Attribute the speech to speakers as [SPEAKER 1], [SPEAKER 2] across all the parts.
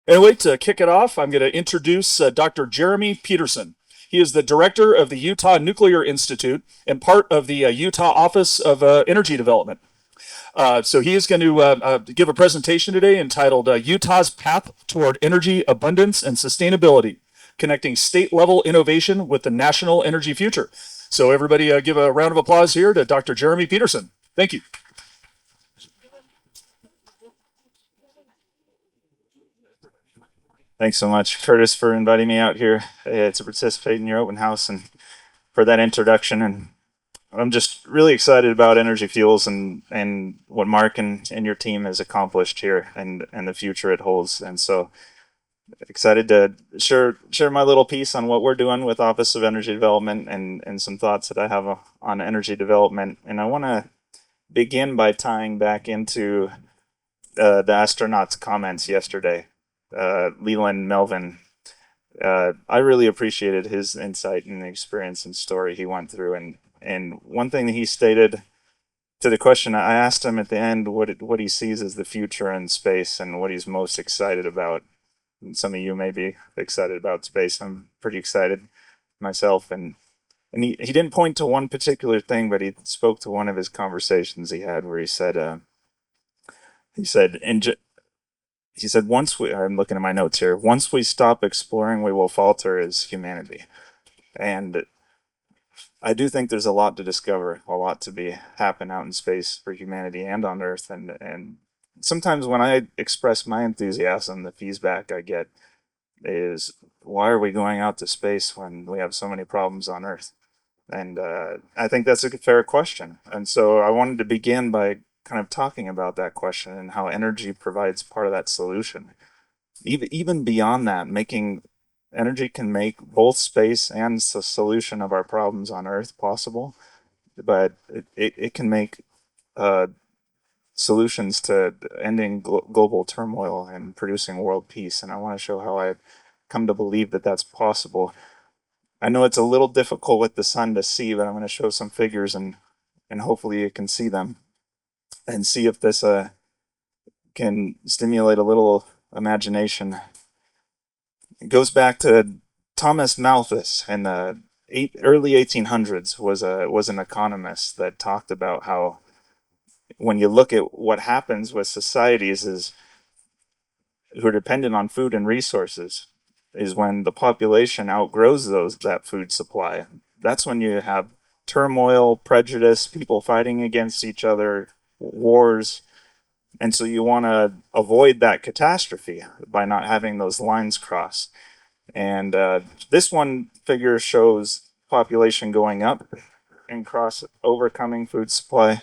[SPEAKER 1] Anyway, to kick it off, I'm going to introduce Dr. Jeremy Peterson. He is the director of the Utah Nuclear Institute and part of the Utah Office of Energy Development. So he is going to give a presentation today entitled Utah's Path Toward Energy Abundance and Sustainability, Connecting State-Level Innovation with the National Energy Future. So everybody give a round of applause here to Dr. Jeremy Peterson. Thank you.
[SPEAKER 2] Thanks so much, Curtis, for inviting me out here to participate in your open house and for that introduction. And I'm just really excited about energy fuels and what Mark and your team has accomplished here and the future it holds. And so excited to share my little piece on what we're doing with Office of Energy Development and some thoughts that I have on energy development. And I want to begin by tying back into the astronaut's comments yesterday. Leland Melvin. I really appreciated his insight and experience and story he went through. And one thing that he stated to the question I asked him at the end, what he sees as the future in space and what he's most excited about. And some of you may be excited about space. I'm pretty excited myself. And he didn't point to one particular thing, but he spoke to one of his conversations he had where he said, he said, I'm looking at my notes here, once we stop exploring, we will falter as humanity. And I do think there's a lot to discover, a lot to happen out in space for humanity and on Earth. And sometimes when I express my enthusiasm, the feedback I get is, why are we going out to space when we have so many problems on Earth? And I think that's a fair question. And so I wanted to begin by kind of talking about that question and how energy provides part of that solution. Even beyond that, making energy can make both space and the solution of our problems on Earth possible, but it can make solutions to ending global turmoil and producing world peace. And I want to show how I come to believe that that's possible. I know it's a little difficult with the sun to see, but I'm going to show some figures and hopefully you can see them and see if this can stimulate a little imagination. It goes back to Thomas Malthus in the early 1800s. Was an economist that talked about how when you look at what happens with societies is who are dependent on food and resources is when the population outgrows that food supply. That's when you have turmoil, prejudice, people fighting against each other, wars. And so you want to avoid that catastrophe by not having those lines cross. And this one figure shows population going up and overcoming food supply.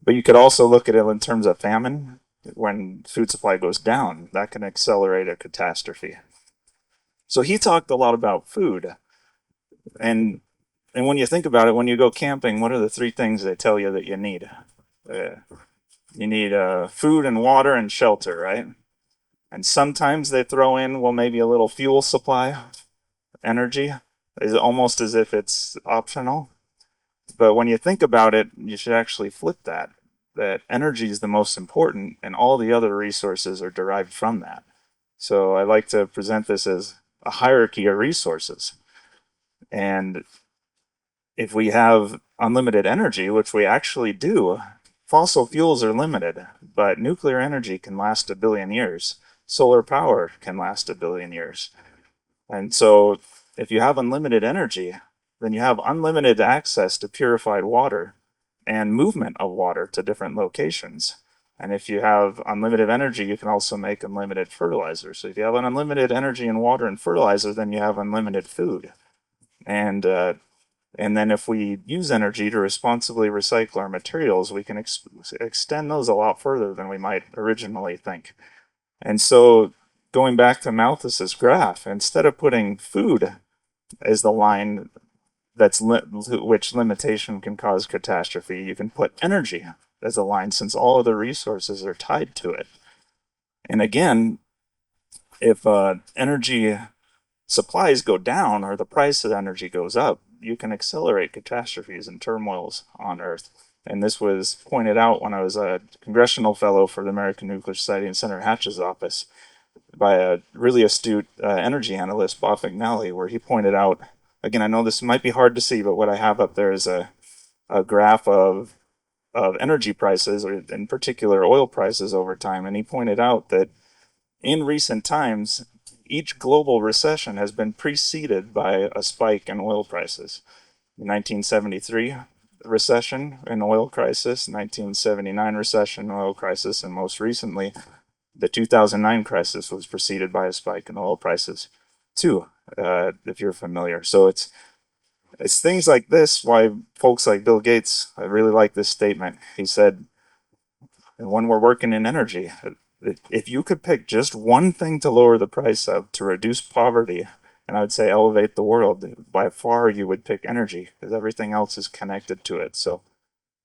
[SPEAKER 2] But you could also look at it in terms of famine. When food supply goes down, that can accelerate a catastrophe. So he talked a lot about food. And when you think about it, when you go camping, what are the three things they tell you that you need? You need food and water and shelter, right? And sometimes they throw in, well, maybe a little fuel supply, energy, is almost as if it's optional. But when you think about it, you should actually flip that energy is the most important, and all the other resources are derived from that. So I like to present this as a hierarchy of resources. And if we have unlimited energy, which we actually do, fossil fuels are limited, but nuclear energy can last 1 billion years. Solar power can last 1 billion years. And so if you have unlimited energy, then you have unlimited access to purified water and movement of water to different locations. And if you have unlimited energy, you can also make unlimited fertilizer. So if you have an unlimited energy in water and fertilizer, then you have unlimited food. And then if we use energy to responsibly recycle our materials, we can extend those a lot further than we might originally think. And so going back to Malthus's graph, instead of putting food as the line which limitation can cause catastrophe, you can put energy as a line since all of the resources are tied to it. And again, if energy supplies go down or the price of energy goes up, you can accelerate catastrophes and turmoils on Earth. And this was pointed out when I was a congressional fellow for the American Nuclear Society in Senator Hatch's office. by a really astute energy analyst, Bob McNally, where he pointed out, again, I know this might be hard to see, but what I have up there is a graph of energy prices, or in particular oil prices over time. And he pointed out that in recent times, each global recession has been preceded by a spike in oil prices. The 1973 recession and oil crisis, 1979 recession, oil crisis, and most recently, the 2009 crisis was preceded by a spike in oil prices, too, if you're familiar. So it's things like this why folks like Bill Gates, I really like this statement. He said, when we're working in energy, if you could pick just one thing to lower the price of to reduce poverty, and I would say elevate the world, by far you would pick energy because everything else is connected to it. So,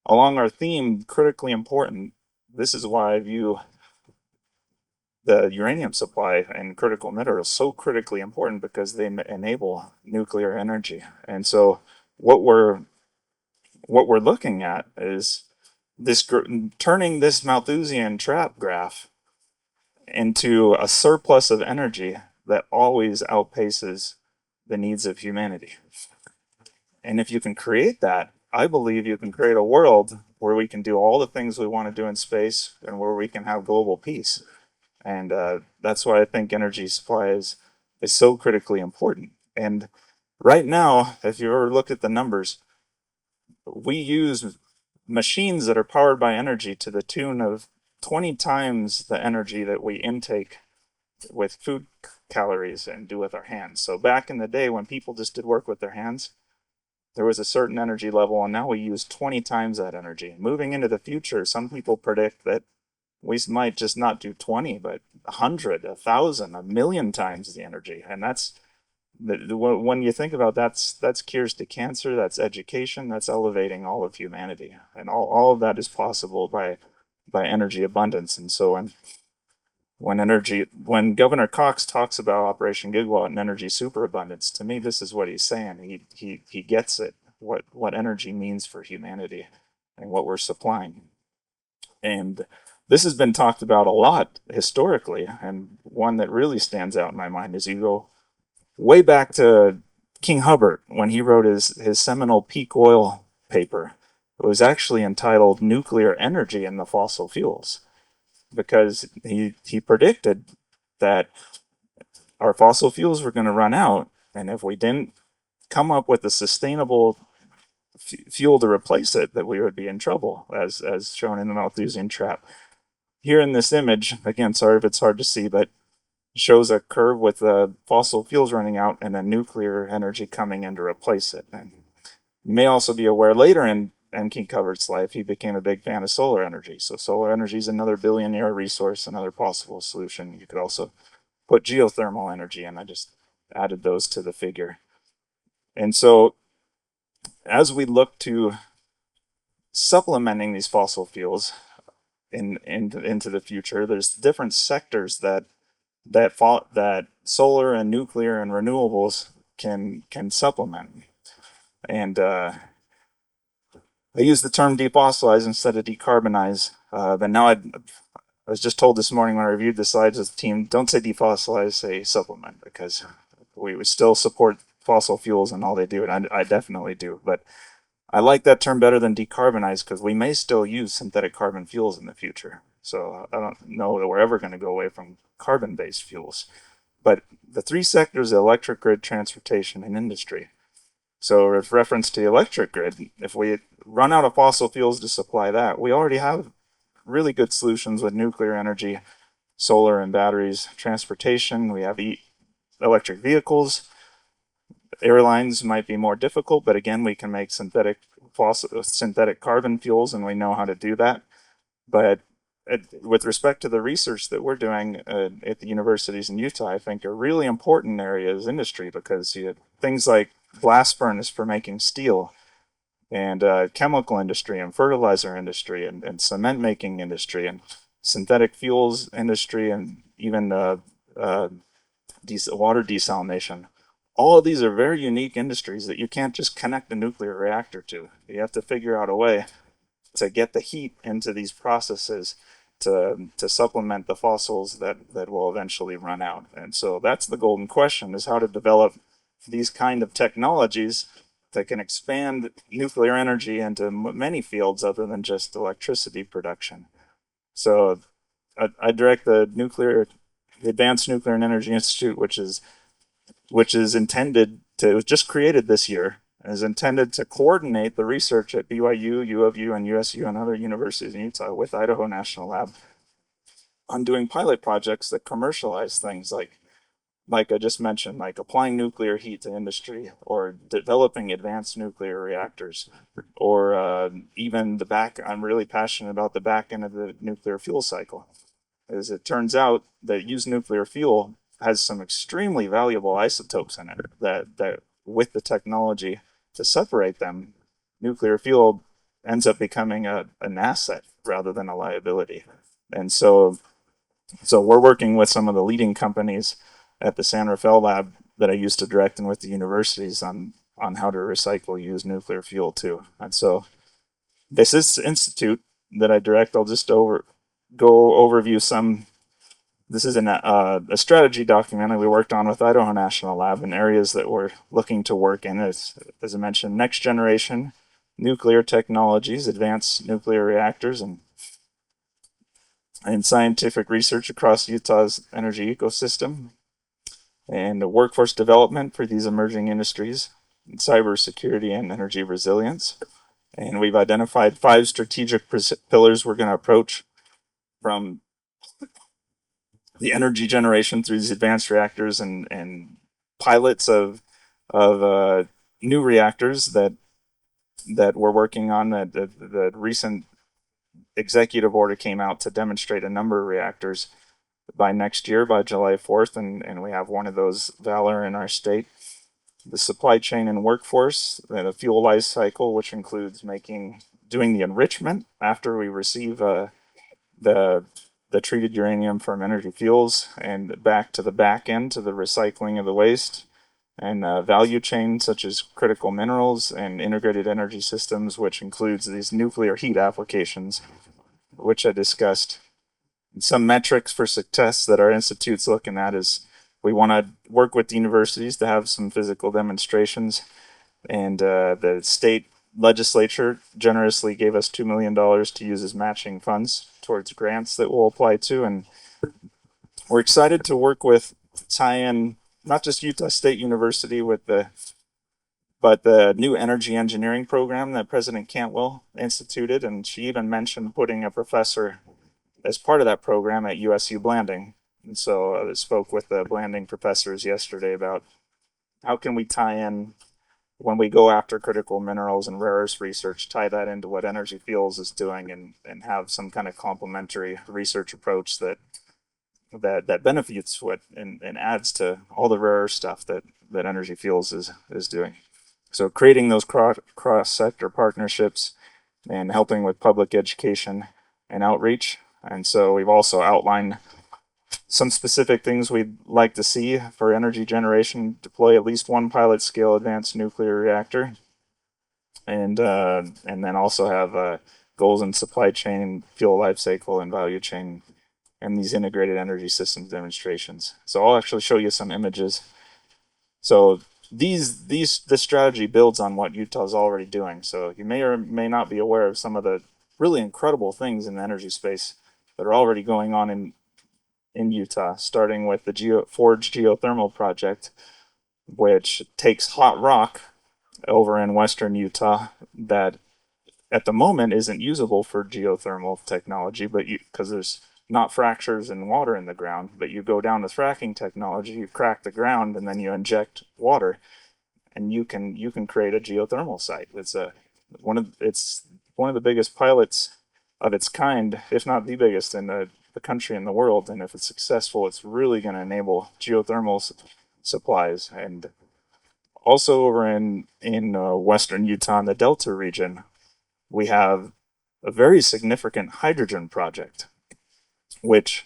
[SPEAKER 2] along our theme, critically important, this is why I view the uranium supply and critical minerals so critically important because they enable nuclear energy. And so, what we're looking at is this turning this Malthusian trap graph into a surplus of energy that always outpaces the needs of humanity. And if you can create that, I believe you can create a world where we can do all the things we want to do in space and where we can have global peace. And that's why I think energy supply is so critically important. And right now, if you ever look at the numbers, we use machines that are powered by energy to the tune of 20 times the energy that we intake with food calories and do with our hands. So back in the day when people just did work with their hands, there was a certain energy level, and now we use 20 times that energy. Moving into the future, some people predict that we might just not do 20, but 100, 1,000, 1,000,000 times the energy. And that's when you think about that's cures to cancer, that's education, that's elevating all of humanity, and all of that is possible by energy abundance. And so when Governor Cox talks about Operation Gigawatt and energy superabundance, to me this is what he's saying. He gets it, what energy means for humanity and what we're supplying. And this has been talked about a lot historically, and one that really stands out in my mind is you go way back to King Hubbard when he wrote his seminal peak oil paper. It was actually entitled Nuclear Energy and the Fossil Fuels, because he predicted that our fossil fuels were going to run out, and if we didn't come up with a sustainable fuel to replace it, that we would be in trouble, as shown in the Malthusian trap. Here in this image, again, sorry if it's hard to see, but shows a curve with fossil fuels running out and then nuclear energy coming in to replace it. And you may also be aware later in King Hubbard's life, he became a big fan of solar energy. So solar energy is another billionaire resource, another possible solution. You could also put geothermal energy in. I just added those to the figure. And so as we look to supplementing these fossil fuels into the future, there's different sectors that solar and nuclear and renewables can supplement. And I use the term defossilize instead of decarbonize. But now I was just told this morning when I reviewed the slides with the team, don't say defossilize, say supplement, because we would still support fossil fuels and all they do, and I definitely do. But I like that term better than decarbonize because we may still use synthetic carbon fuels in the future. So I don't know that we're ever going to go away from carbon-based fuels. But the three sectors: electric grid, transportation, and industry. So with reference to the electric grid, if we run out of fossil fuels to supply that, we already have really good solutions with nuclear energy, solar and batteries. Transportation, we have electric vehicles. Airlines might be more difficult, but again, we can make synthetic carbon fuels, and we know how to do that. But with respect to the research that we're doing at the universities in Utah, I think a really important area is industry, because things like blast furnace for making steel, and chemical industry and fertilizer industry and cement making industry and synthetic fuels industry and even water desalination. All of these are very unique industries that you can't just connect a nuclear reactor to. You have to figure out a way to get the heat into these processes to supplement the fossils that will eventually run out. And so that's the golden question: is how to develop these kind of technologies that can expand nuclear energy into many fields other than just electricity production. So I direct the Advanced Nuclear and Energy Institute, which is intended to, it was just created this year, and is intended to coordinate the research at BYU, U of U, and USU and other universities in Utah with Idaho National Lab on doing pilot projects that commercialize things like I just mentioned, like applying nuclear heat to industry, or developing advanced nuclear reactors, or even the back. I'm really passionate about the back end of the nuclear fuel cycle. As it turns out, that used nuclear fuel has some extremely valuable isotopes in it that with the technology to separate them, nuclear fuel ends up becoming an asset rather than a liability. And so we're working with some of the leading companies at the San Rafael lab that I used to direct, and with the universities on how to recycle used nuclear fuel too. And so this is institute that I direct. I'll just go overview some. This is a strategy document that we worked on with Idaho National Lab in areas that we're looking to work in. As I mentioned, next generation nuclear technologies, advanced nuclear reactors, and scientific research across Utah's energy ecosystem, and workforce development for these emerging industries, and cybersecurity and energy resilience. And we've identified 5 strategic pillars we're going to approach, from the energy generation through these advanced reactors and pilots of new reactors that we're working on. That the recent executive order came out to demonstrate a number of reactors by next year, by July 4th, and we have one of those, Valor, in our state. The supply chain and workforce, the fuel life cycle, which includes doing the enrichment after we receive the treated uranium from Energy Fuels, and back to the back end to the recycling of the waste, and value chain such as critical minerals and integrated energy systems, which includes these nuclear heat applications, which I discussed. And some metrics for success that our institute's looking at is we want to work with the universities to have some physical demonstrations, and the state legislature generously gave us $2 million to use as matching funds towards grants that we'll apply to. And we're excited to work with, tie in not just Utah State University but the new energy engineering program that President Cantwell instituted, and she even mentioned putting a professor as part of that program at USU Blanding. And so I spoke with the Blanding professors yesterday about how can we tie in, when we go after critical minerals and rare earths research, tie that into what Energy Fuels is doing, and have some kind of complementary research approach that benefits what and adds to all the rare earth stuff that Energy Fuels is doing. So creating those cross sector partnerships and helping with public education and outreach. And so we've also outlined some specific things we'd like to see for energy generation: deploy at least one pilot scale advanced nuclear reactor, and then also have goals in supply chain, fuel life cycle, and value chain, and these integrated energy systems demonstrations. So I'll actually show you some images. So this strategy builds on what Utah's already doing. So you may or may not be aware of some of the really incredible things in the energy space that are already going on in Utah, starting with the Forge geothermal project, which takes hot rock over in western Utah that at the moment isn't usable for geothermal technology, but because there's not fractures and water in the ground, but you go down to fracking technology, you crack the ground, and then you inject water, and you can create a geothermal site. It's one of the biggest pilots of its kind, if not the biggest in the country and the world. And if it's successful, it's really going to enable geothermal supplies. And also over in western Utah, in the Delta region, we have a very significant hydrogen project, which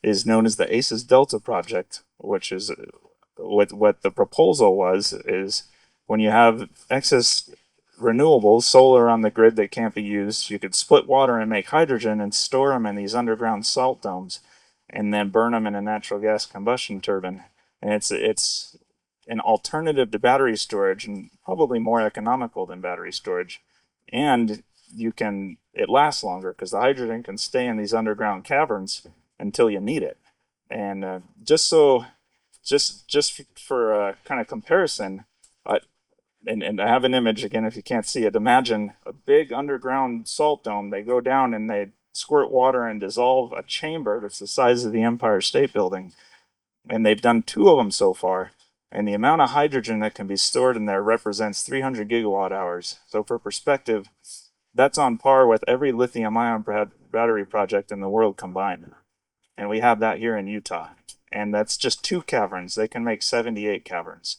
[SPEAKER 2] is known as the ACES Delta project, which is what the proposal was, is when you have excess renewables, solar on the grid that can't be used. You could split water and make hydrogen and store them in these underground salt domes, and then burn them in a natural gas combustion turbine. And it's an alternative to battery storage and probably more economical than battery storage. And it lasts longer because the hydrogen can stay in these underground caverns until you need it. And just for kind of comparison, uh, and I have an image again if you can't see it. Imagine a big underground salt dome. They go down and they squirt water and dissolve a chamber that's the size of the Empire State Building. And they've done two of them so far. And the amount of hydrogen that can be stored in there represents 300 gigawatt hours. So for perspective, that's on par with every lithium ion battery project in the world combined. And we have that here in Utah. And that's just two caverns. They can make 78 caverns.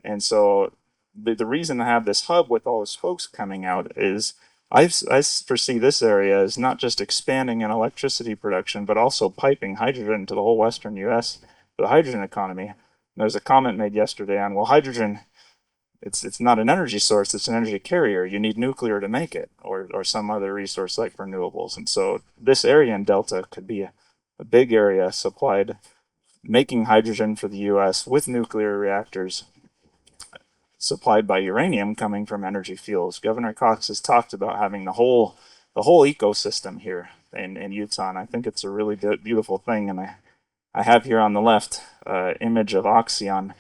[SPEAKER 2] And so the reason to have this hub with all the spokes coming out is I foresee this area as not just expanding in electricity production, but also piping hydrogen to the whole Western U.S. for the hydrogen economy. There's a comment made yesterday on, well, hydrogen, it's not an energy source, it's an energy carrier. You need nuclear to make it, or some other resource like renewables. And so this area in Delta could be a big area supplied, making hydrogen for the U.S. with nuclear reactors supplied by uranium coming from energy fuels. Governor Cox has talked about having the whole ecosystem here in Utah, and I think it's a really beautiful thing. And I have here on the left image of Oxyon.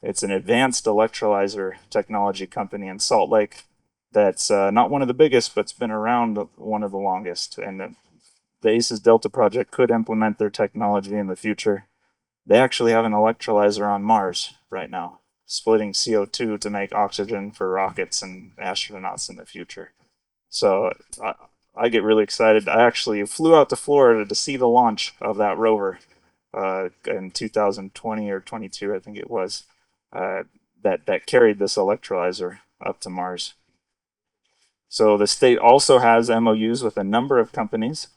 [SPEAKER 2] It's an advanced electrolyzer technology company in Salt Lake that's not one of the biggest, but it's been around one of the longest. And the ACES Delta project could implement their technology in the future. They actually have an electrolyzer on Mars right now, splitting CO2 to make oxygen for rockets and astronauts in the future. So I get really excited. I actually flew out to Florida to see the launch of that rover in 2020 or 22, I think it was, that carried this electrolyzer up to Mars. So the state also has MOUs with a number of companies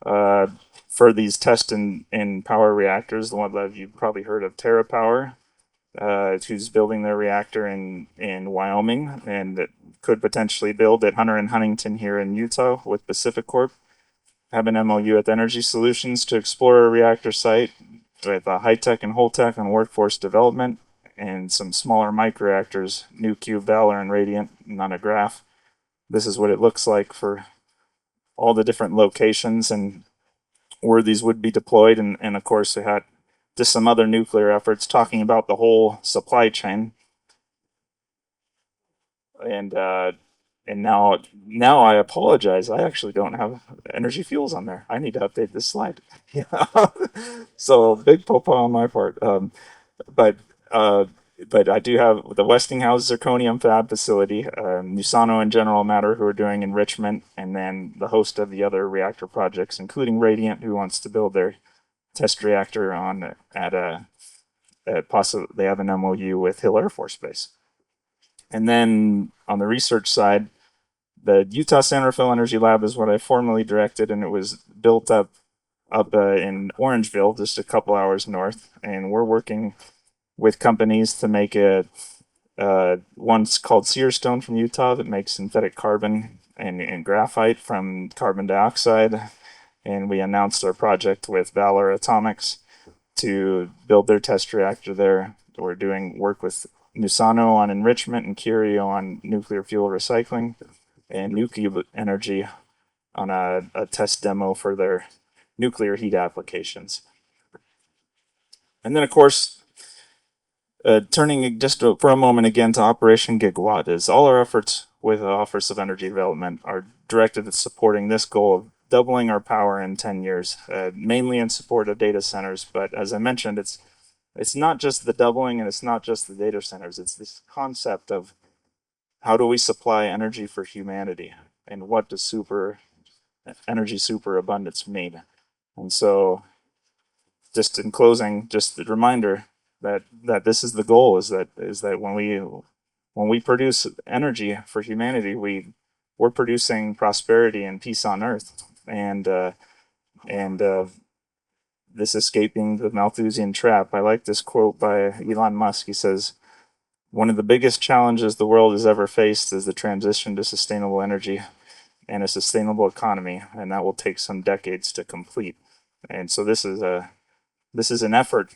[SPEAKER 2] for these test and power reactors. The one that you've probably heard of, TerraPower, who's building their reactor in Wyoming, and that could potentially build at Hunter and Huntington here in Utah with Pacific Corp. Have an MOU with Energy Solutions to explore a reactor site with High Tech and Holtec on workforce development, and some smaller microreactors, NuCube, Valor, and Radiant, and on a graph. This is what it looks like for all the different locations and where these would be deployed. And of course, we had just some other nuclear efforts talking about the whole supply chain. And now I apologize. I actually don't have energy fuels on there. I need to update this slide. Yeah. So big popa on my part. But I do have the Westinghouse zirconium fab facility, Musano and General Matter, who are doing enrichment, and then the host of the other reactor projects, including Radiant, who wants to build their test reactor they have an MOU with Hill Air Force Base. And then on the research side, the Utah Center for Energy Lab is what I formerly directed, and it was built up in Orangeville, just a couple hours north. And we're working with companies to make one's called Searstone from Utah that makes synthetic carbon and graphite from carbon dioxide. And we announced our project with Valor Atomics to build their test reactor there. We're doing work with Musano on enrichment and Curio on nuclear fuel recycling, and NuCube Energy on a test demo for their nuclear heat applications. And then, of course, turning just for a moment again to Operation Gigawatt, is all our efforts with the Office of Energy Development are directed at supporting this goal of doubling our power in 10 years, mainly in support of data centers. But as I mentioned, it's not just the doubling and it's not just the data centers. It's this concept of how do we supply energy for humanity, and what does energy superabundance mean? And so, just in closing, just a reminder that this is the goal: is that when we produce energy for humanity, we're producing prosperity and peace on earth, and this escaping the Malthusian trap. I like this quote by Elon Musk. He says, one of the biggest challenges the world has ever faced is the transition to sustainable energy and a sustainable economy, and that will take some decades to complete. And so this is an effort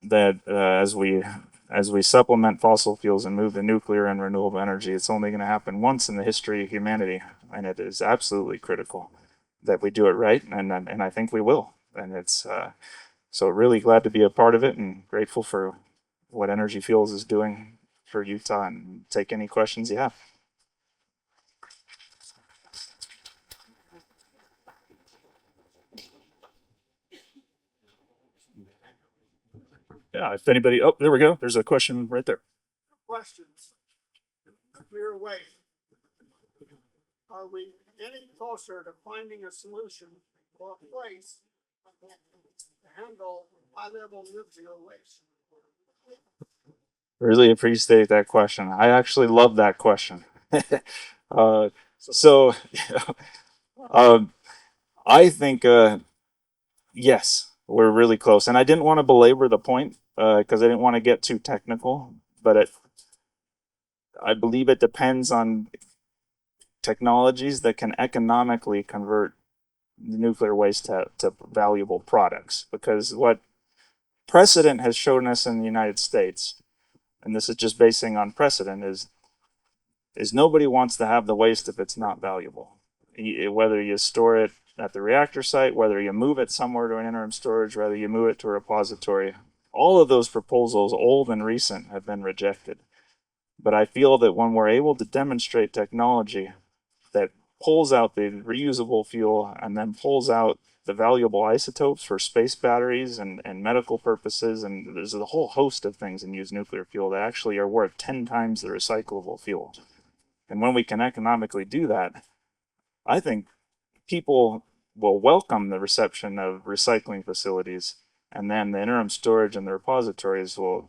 [SPEAKER 2] that as we supplement fossil fuels and move to nuclear and renewable energy, it's only going to happen once in the history of humanity, and it is absolutely critical that we do it right, and I think we will. And it's so really glad to be a part of it, and grateful for what Energy Fuels is doing for Utah. And take any questions you have.
[SPEAKER 1] Yeah, if anybody, oh, there we go. There's a question right there.
[SPEAKER 3] Questions. Nuclear waste. Are we getting closer to finding a solution or a place to handle high-level nuclear waste?
[SPEAKER 2] Really appreciate that question. I actually love that question. So, um, I think yes, we're really close, and I didn't want to belabor the point because I didn't want to get too technical. But I believe it depends on technologies that can economically convert nuclear waste to valuable products. Because what precedent has shown us in the United States, and this is just basing on precedent, is nobody wants to have the waste if it's not valuable. Whether you store it at the reactor site, whether you move it somewhere to an interim storage, whether you move it to a repository, all of those proposals, old and recent, have been rejected. But I feel that when we're able to demonstrate technology that pulls out the reusable fuel and then pulls out the valuable isotopes for space batteries and medical purposes, and there's a whole host of things in used nuclear fuel that actually are worth 10 times the recyclable fuel. And when we can economically do that, I think people will welcome the reception of recycling facilities, and then the interim storage and the repositories will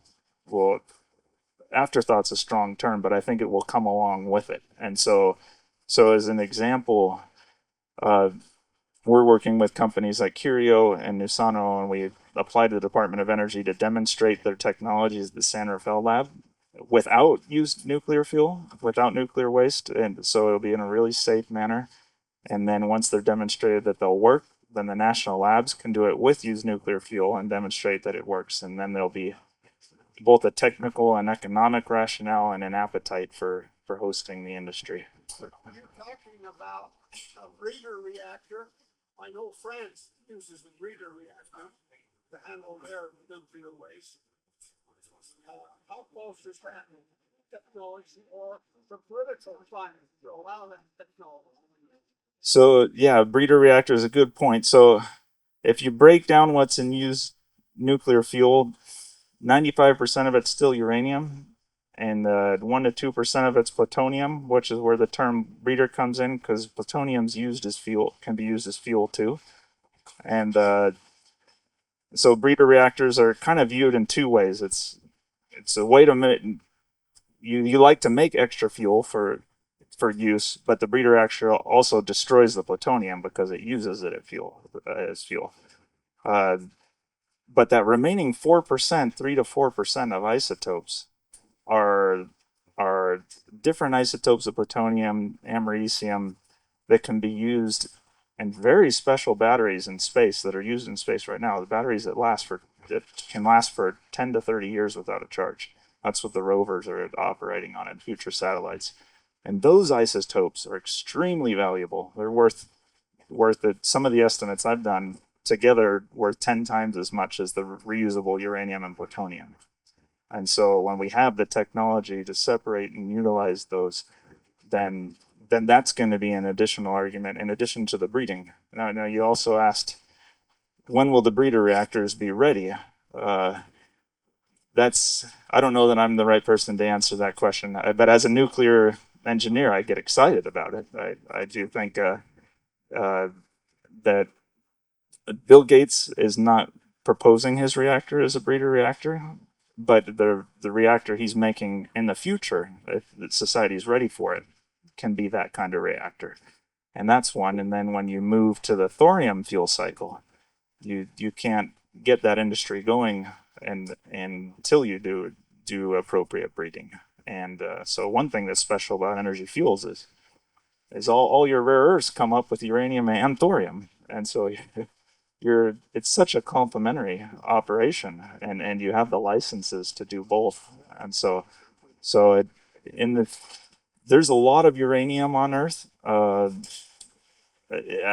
[SPEAKER 2] afterthought's a strong term, but I think it will come along with it. And so as an example, uh, we're working with companies like Curio and Nusano, and we applied to the Department of Energy to demonstrate their technologies at the San Rafael lab without used nuclear fuel, without nuclear waste, and so it'll be in a really safe manner. And then once they're demonstrated that they'll work, then the national labs can do it with used nuclear fuel and demonstrate that it works. And then there'll be both a technical and economic rationale and an appetite for hosting the industry.
[SPEAKER 3] You're talking about a breeder reactor. I know France uses a breeder reactor to handle their nuclear waste. How close is that technology or the political climate to allow that technology?
[SPEAKER 2] So yeah, breeder reactor is a good point. So if you break down what's in used nuclear fuel, 95% of it's still uranium, and 1 to 2% of it's plutonium, which is where the term breeder comes in, because plutonium's used as fuel, can be used as fuel too. And so breeder reactors are kind of viewed in two ways. It's a way to you like to make extra fuel for use, but the breeder reactor also destroys the plutonium because it uses it as fuel. But that remaining 4%, 3 to 4% of isotopes are different isotopes of plutonium, americium, that can be used in very special batteries in space that are used in space right now. The batteries that can last for 10 to 30 years without a charge. That's what the rovers are operating on in future satellites. And those isotopes are extremely valuable. They're worth it. Some of the estimates I've done together worth 10 times as much as the reusable uranium and plutonium. And so when we have the technology to separate and utilize those, then that's going to be an additional argument in addition to the breeding. Now you also asked, when will the breeder reactors be ready? I don't know that I'm the right person to answer that question, but as a nuclear engineer, I get excited about it. I do think that Bill Gates is not proposing his reactor as a breeder reactor, but the reactor he's making in the future, if society is ready for it, can be that kind of reactor. And that's one. And then when you move to the thorium fuel cycle, you can't get that industry going and until you do do appropriate breeding. And so one thing that's special about energy fuels is all your rare earths come up with uranium and thorium, and so you're it's such a complementary operation, and you have the licenses to do both, and so it in the there's a lot of uranium on Earth. I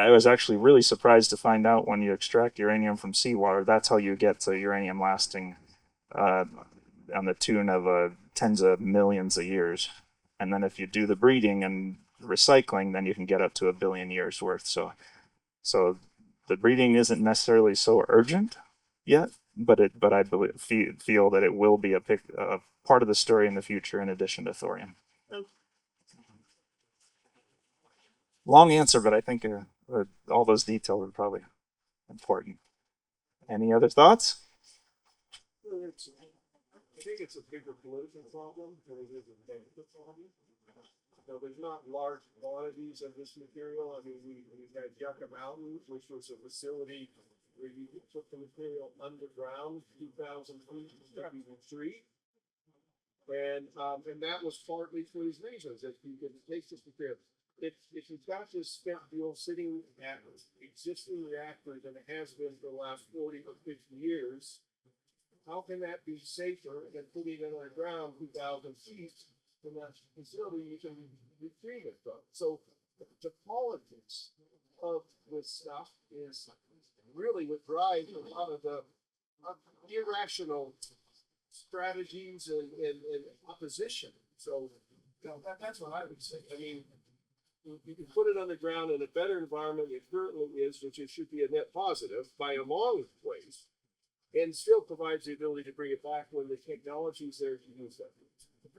[SPEAKER 2] was actually really surprised to find out when you extract uranium from seawater, that's how you get to uranium lasting uh, on the tune of tens of millions of years. And then if you do the breeding and recycling, then you can get up to 1 billion years worth. So the breeding isn't necessarily so urgent yet, but I feel that it will be a part of the story in the future in addition to thorium. Long answer, but I think all those details are probably important. Any other thoughts?
[SPEAKER 3] I think it's a bigger political problem than it is a technical problem. So there's not large quantities of this material. I mean, we had Yucca Mountain, which was a facility where you took the material underground, 2,000 feet, even 3. And that was partly for these reasons, that you could take this material. If you've got this spent fuel sitting at existing reactors, and it has been for the last 40 or 50 years, how can that be safer than putting it underground 2,000 feet from that facility you can retrieve it from? So the politics of this stuff is really what drives a lot of the irrational strategies and opposition. So that's what I would say. I mean, you can put it on the ground in a better environment it currently is, which it should be a net positive by a long ways, and still provides the ability to bring it back when the technology is there to use that.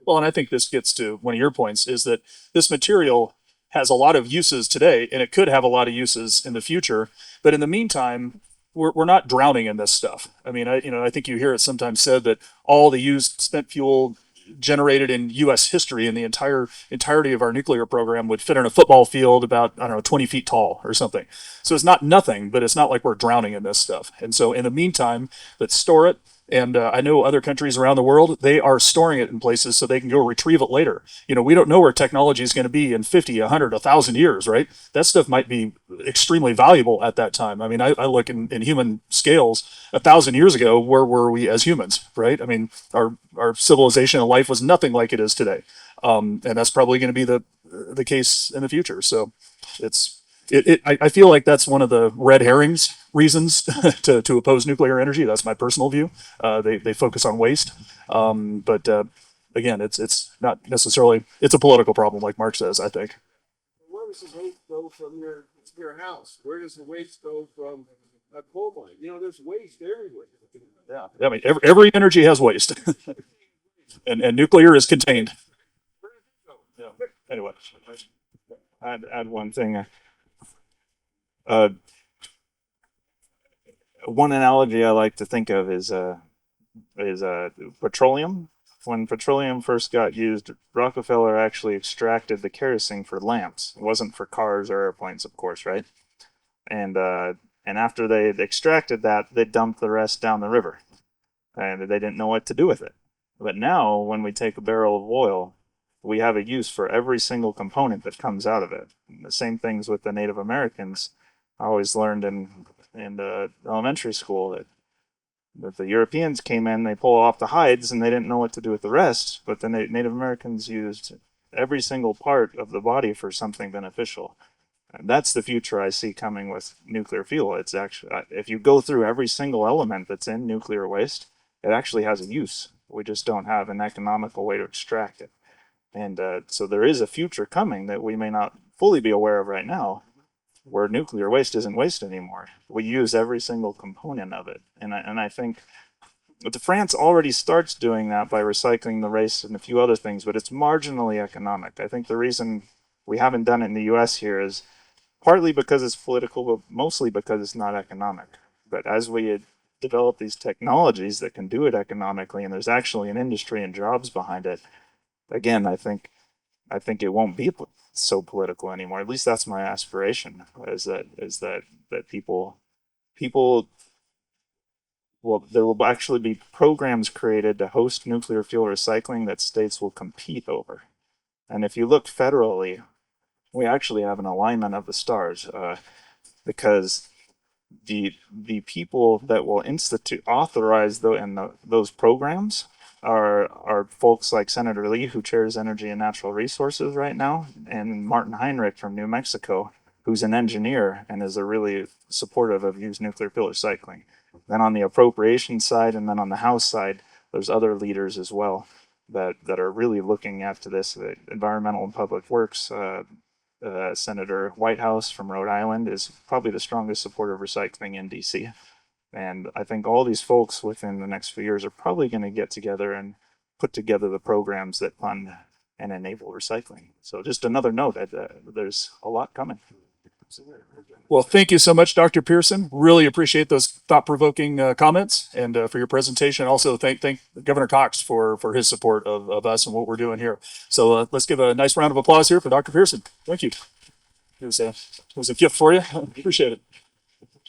[SPEAKER 1] Well, and I think this gets to one of your points is that this material has a lot of uses today, and it could have a lot of uses in the future. But in the meantime, we're not drowning in this stuff. I mean, I think you hear it sometimes said that all the used spent fuel generated in U.S. history in the entirety of our nuclear program would fit in a football field about, I don't know, 20 feet tall or something. So it's not nothing, but it's not like we're drowning in this stuff. And so in the meantime, let's store it. And I know other countries around the world, they are storing it in places so they can go retrieve it later. We don't know where technology is going to be in 50, 100, 1,000 years, right? That stuff might be extremely valuable at that time. I mean, I look in human scales, 1,000 years ago, where were we as humans, right? I mean, our civilization and life was nothing like it is today. And that's probably going to be the case in the future. So I feel like that's one of the red herrings reasons to oppose nuclear energy. That's my personal view. They focus on waste, but again, it's not necessarily it's a political problem, like Mark says. I think.
[SPEAKER 3] Where does the waste go from your house? Where does the waste go from a coal mine? There's waste everywhere.
[SPEAKER 1] Yeah, I mean every energy has waste, and nuclear is contained. Yeah. Anyway,
[SPEAKER 2] I'd add one thing. Uh, One analogy I like to think of is petroleum. When petroleum first got used, Rockefeller actually extracted the kerosene for lamps. It wasn't for cars or airplanes, of course, right? And after they extracted that, they dumped the rest down the river, and they didn't know what to do with it. But now, when we take a barrel of oil, we have a use for every single component that comes out of it. And the same things with the Native Americans. I always learned in elementary school that the Europeans came in, they pull off the hides, and they didn't know what to do with the rest. But the Native Americans used every single part of the body for something beneficial. And that's the future I see coming with nuclear fuel. It's actually, if you go through every single element that's in nuclear waste, it actually has a use. We just don't have an economical way to extract it. And so there is a future coming that we may not fully be aware of right now, where nuclear waste isn't waste anymore. We use every single component of it. And I think France already starts doing that by recycling the waste and a few other things, but it's marginally economic. I think the reason we haven't done it in the US here is partly because it's political, but mostly because it's not economic. But as we develop these technologies that can do it economically, and there's actually an industry and jobs behind it, again, I think it won't be so political anymore. At least that's my aspiration. Is that people there will actually be programs created to host nuclear fuel recycling that states will compete over. And if you look federally, we actually have an alignment of the stars, because the people that will authorize those programs are folks like Senator Lee, who chairs Energy and Natural Resources right now, and Martin Heinrich from New Mexico, who's an engineer and is a really supportive of used nuclear fuel recycling. Then on the appropriation side, and then on the House side, there's other leaders as well that are really looking after this. The Environmental and Public Works, Senator Whitehouse from Rhode Island is probably the strongest supporter of recycling in DC. And I think all these folks within the next few years are probably going to get together and put together the programs that fund and enable recycling. So just another note that there's a lot coming.
[SPEAKER 1] Well, thank you so much, Dr. Pearson. Really appreciate those thought-provoking comments and for your presentation. Also, thank Governor Cox for his support of us and what we're doing here. So let's give a nice round of applause here for Dr. Pearson. Thank you. It was a gift for you. Appreciate it.